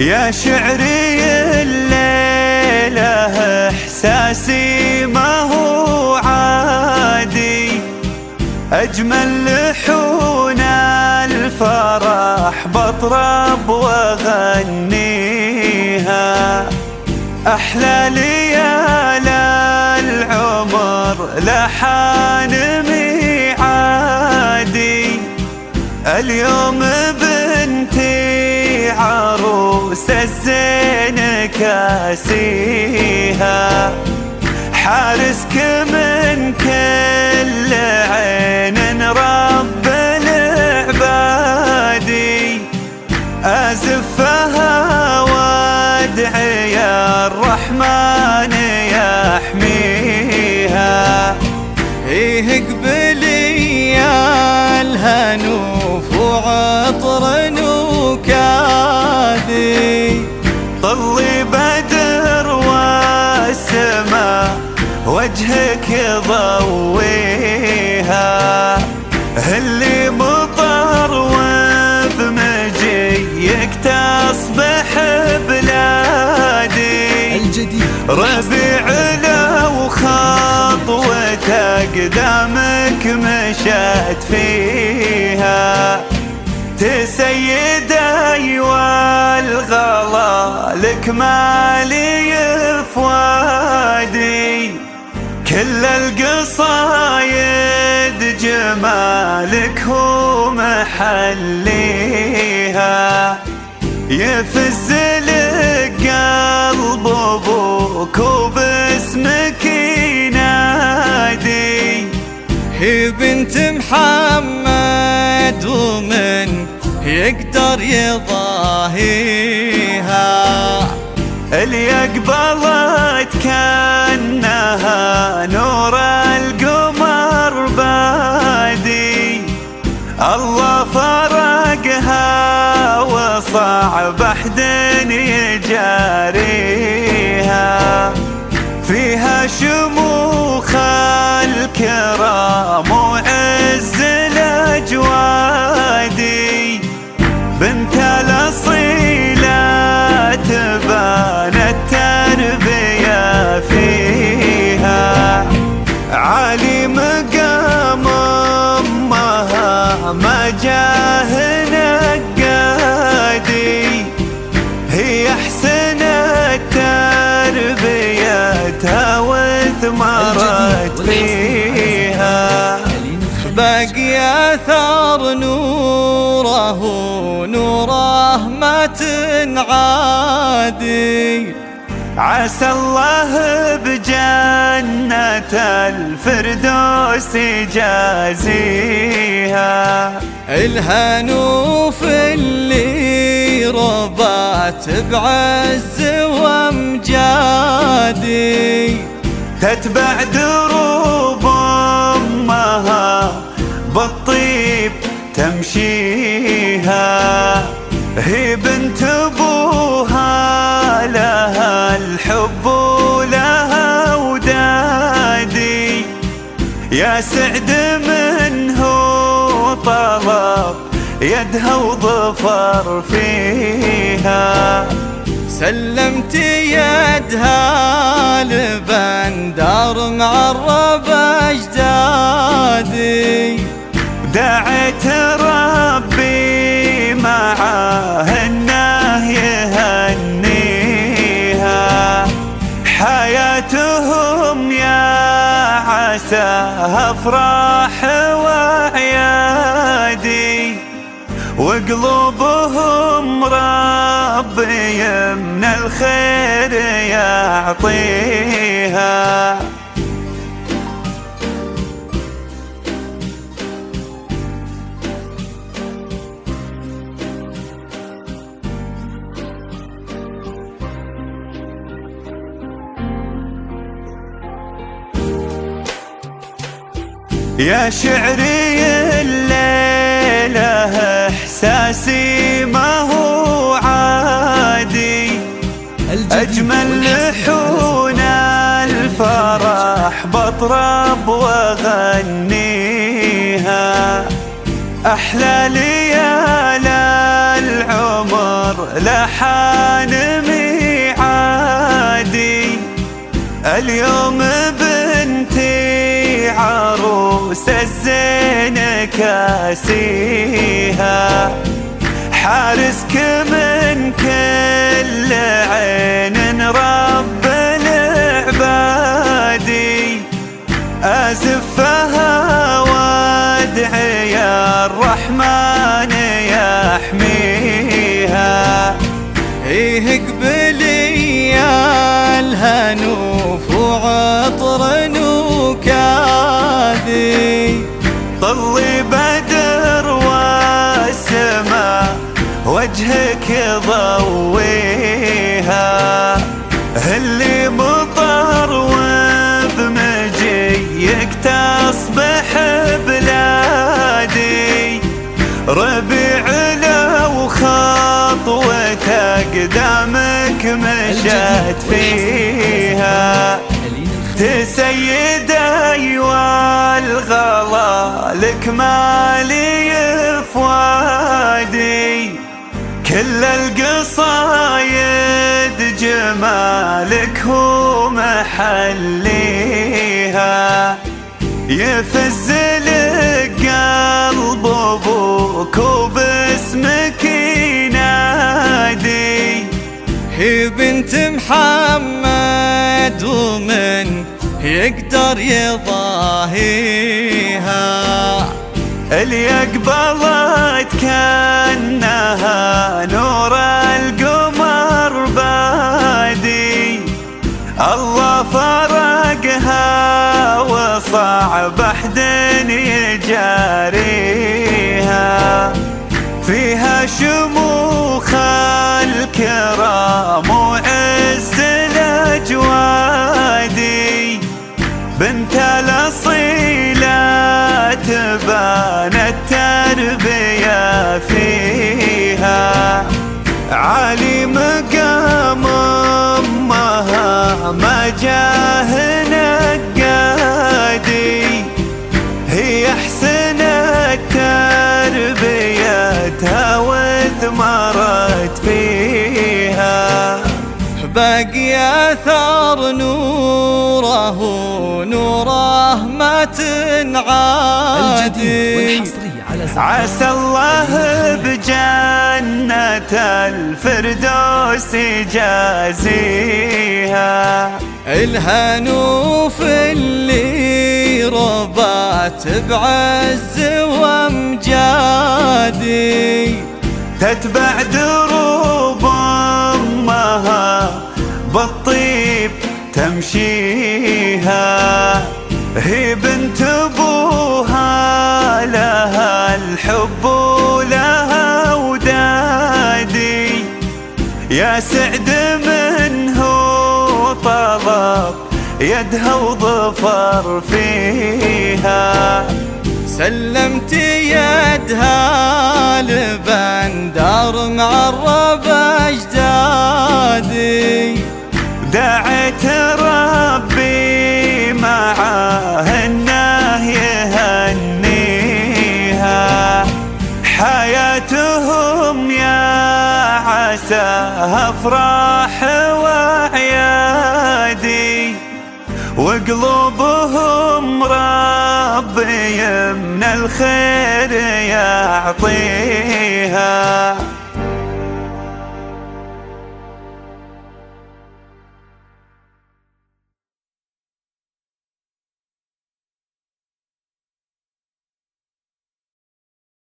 يا شعري الليلة إحساسي ما هو عادي، أجمل لحون الفرح بطرب وأغنيها، أحلى ليال العمر لحان ميعادي، اليوم بنتي عروس الزين كاسيها، حارسك من كل عين رب العبادي، أزفها وادعي يا الرحمن يحميها. إيه قبلي يا الهنوف وعطر نكادي، طلي بدر والسما وجهك ضويها، اللي مطر وبمجيك تصبح بلادي، ربيع لو خطوة قدامك مشت فيها، تسيدي والغلا لك مالي فؤادي، كل القصايد جمالك هو محليها، يفز لك قلب ابوك وباسمك ينادي، هي بنت محمد ومن يقدر يضاهيها، اللي قبلت كأنها نور القمر بادي، الله فرقها وصعب أحد يجاريها، فيها شموخ الكرام وعز الأجوادي، بنت الأصيلة تبان التربية فيها، عالي مقام أمها ما جاه نقادي، هي أحسن تربيتها وثمرت فيها، باقي أثر نوره نوره ما تنعادي، عسى الله بجنة الفردوس يجازيها، الهنوف اللي ربات بعز وامجادي، تتبع دروب أمها بالطيب تمشيها، هي بنت أبوها لها الحب ولها ودادي، يا سعد منه طلب يدها وظفر فيها، سلمت يدها لبندر معرب أجدادي، دعيت ربي معاه انه يهنيها، حياتهم يا عساها افراح وعيادي، وقلوبهم ربي من الخير يعطيها. يا شعري الليلة إحساسي ما هو عادي، أجمل لحون الفرح بطرب وأغنيها، أحلى ليال العمر لحان مكاسيها، حارسك من كل عين رب العبادي، أزفها وادعي يا الرحمن يحميها. إيه قبلي يا الهنوف وعطر نكادي، طلي بدر والسماء وجهك ضويها، اللي مطر وبمجيك تصبح بلادي، ربيع لو خطوة قدامك مشت فيها، تسيدي والغلا لك مالي فؤادي، كل القصايد جمالك هو محليها، يفز لك قلب ابوك وباسمك ينادي، هي بنت محمد ومن يقدر يضاهيها، اللي قبلت كأنها نور القمر بادي، الله فرقها وصعب أحد يجاريها، فيها شموخ الكرام وعز الأجوادي، بنت الأصيلة تبان التربية فيها، عالي مقام أمها ما جاه نقادي، هي أحسنت تربيتها وثمرت فيها، باقي أثر نوره ما تنعادي، عسى الله بجنة الفردوس يجازيها، الهنوف اللي ربات بعز وامجادي، تتبع دروب أمها بالطيب تمشيها، هي بنت أبوها لها الحب ولها ودادي، يا سعد منه طلب يدها وظفر فيها، سلمت يدها لبندر معرب أجدادي، دعيت ربي معاه انه يهنيها، حياتهم يا عساها افراح وعيادي، وقلوبهم ربي من الخير يعطيها.